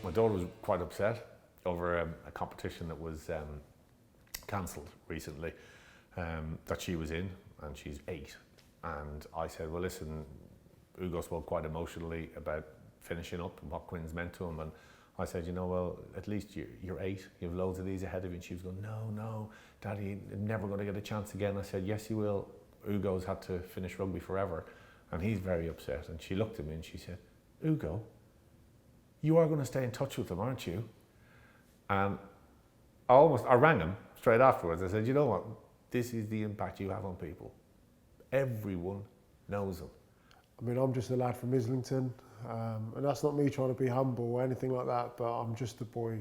My daughter was quite upset over a competition that was cancelled recently that she was in, and she's 8. And I said, well, listen, Ugo spoke quite emotionally about finishing up and what Quinn's meant to him. And I said, you know, well, at least you're 8, you have loads of these ahead of you. And she was going, no, Daddy, you're never going to get a chance again. I said, yes, you will. Ugo's had to finish rugby forever, and he's very upset. And she looked at me and she said, Ugo, you are going to stay in touch with him, aren't you? And I rang him straight afterwards. I said, you know what? This is the impact you have on people. Everyone knows him. I mean, I'm just a lad from Islington, and that's not me trying to be humble or anything like that, but I'm just a boy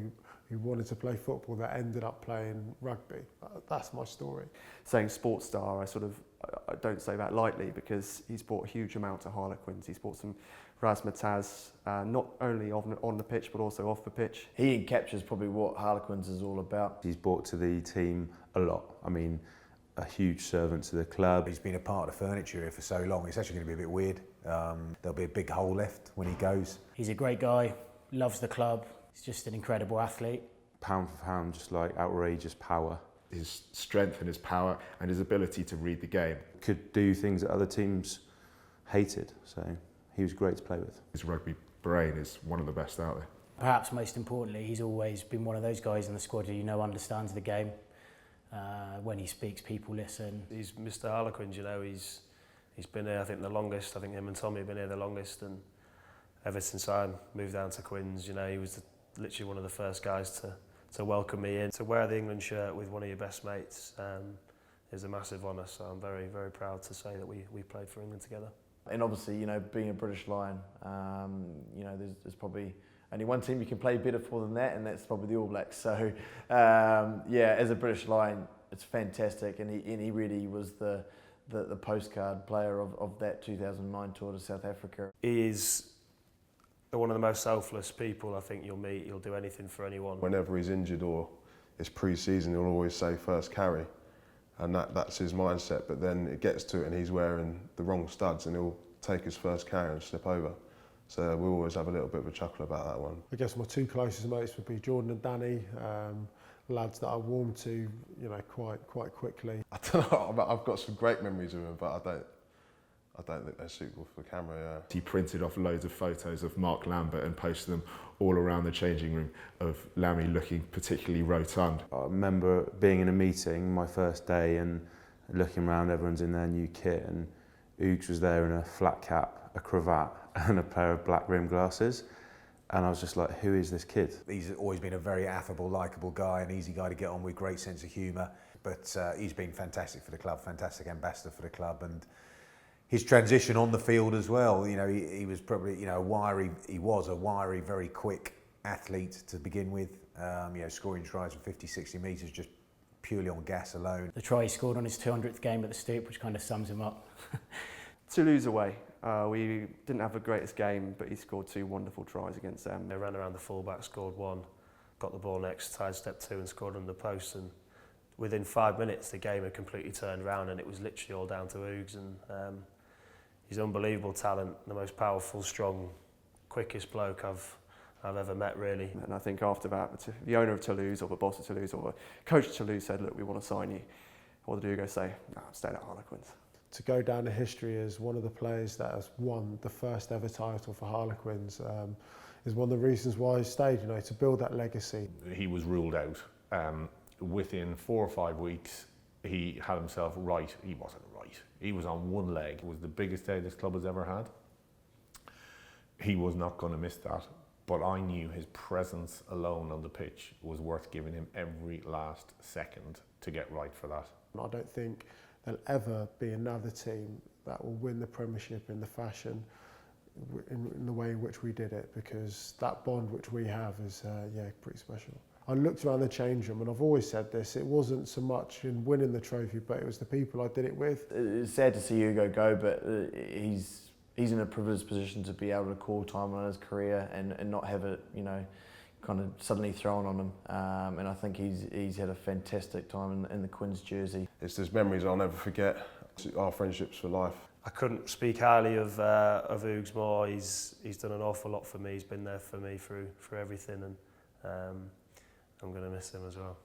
who wanted to play football that ended up playing rugby. That's my story. Saying sports star, I don't say that lightly, because he's brought a huge amount to Harlequins. He's brought some razzmatazz, not only on the pitch but also off the pitch. He captures probably what Harlequins is all about. He's brought to the team a lot. I mean, a huge servant to the club. He's been a part of the furniture here for so long, it's actually going to be a bit weird. There'll be a big hole left when he goes. He's a great guy, loves the club, he's just an incredible athlete. Pound for pound, just like outrageous power. His strength and his power and his ability to read the game. Could do things that other teams hated, so he was great to play with. His rugby brain is one of the best out there. Perhaps most importantly, he's always been one of those guys in the squad who understands the game. When he speaks, people listen. He's Mr. Harlequins, you know, he's been here, I think, the longest. I think him and Tommy have been here the longest, and ever since I moved down to Quins, you know, he was literally one of the first guys to welcome me in. To wear the England shirt with one of your best mates is a massive honour, so I'm very, very proud to say that we played for England together. And obviously, you know, being a British Lion, you know, there's probably only one team you can play better for than that, and that's probably the All Blacks. So, yeah, as a British Lion, it's fantastic, and he really was the postcard player of that 2009 tour to South Africa. He is one of the most selfless people I think you'll meet. He'll do anything for anyone. Whenever he's injured or it's pre-season, he'll always say first carry, and that's his mindset. But then it gets to it and he's wearing the wrong studs, and he'll take his first carry and slip over. So we always have a little bit of a chuckle about that one. I guess my 2 closest mates would be Jordan and Danny, lads that I warmed to, you know, quite quickly. I don't know. I've got some great memories of him, but I don't think they're suitable for camera. Yeah. He printed off loads of photos of Mark Lambert and posted them all around the changing room of Lammy looking particularly rotund. I remember being in a meeting my first day and looking around, everyone's in their new kit, and Oogs was there in a flat cap, a cravat and a pair of black rimmed glasses. And I was just like, who is this kid? He's always been a very affable, likeable guy, an easy guy to get on with, great sense of humour. But he's been fantastic for the club, fantastic ambassador for the club, and his transition on the field as well. You know, he was probably, you know, a wiry, very quick athlete to begin with. You know, scoring tries from 50, 60 metres just purely on gas alone. The try he scored on his 200th game at the Stoop, which kind of sums him up. Toulouse away, we didn't have the greatest game, but he scored 2 wonderful tries against them. They ran around the fullback, scored 1, got the ball next, sidestepped 2 and scored under the post. And within 5 minutes, the game had completely turned around, and it was literally all down to Oogs. And he's unbelievable talent, the most powerful, strong, quickest bloke I've ever met, really. And I think after that, the owner of Toulouse or the boss of Toulouse or the coach of Toulouse said, look, we want to sign you. What did Ugo say? No, I'm staying at Harlequins. To go down in history as one of the players that has won the first ever title for Harlequins is one of the reasons why he stayed, you know, to build that legacy. He was ruled out. Within 4 or 5 weeks, he had himself right. He wasn't right. He was on one leg. It was the biggest day this club has ever had. He was not going to miss that. But I knew his presence alone on the pitch was worth giving him every last second to get right for that. I don't think there'll ever be another team that will win the Premiership in the fashion, in the way in which we did it, because that bond which we have is, yeah, pretty special. I looked around the change room, and I've always said this, it wasn't so much in winning the trophy, but it was the people I did it with. It's sad to see Ugo go, but he's in a privileged position to be able to call time on his career and not have it, you know, kind of suddenly thrown on him. And I think he's had a fantastic time in the Quins jersey. There's memories I'll never forget. Our friendship's for life. I couldn't speak highly of Ugs more. He's done an awful lot for me. He's been there for me through everything, and I'm going to miss him as well.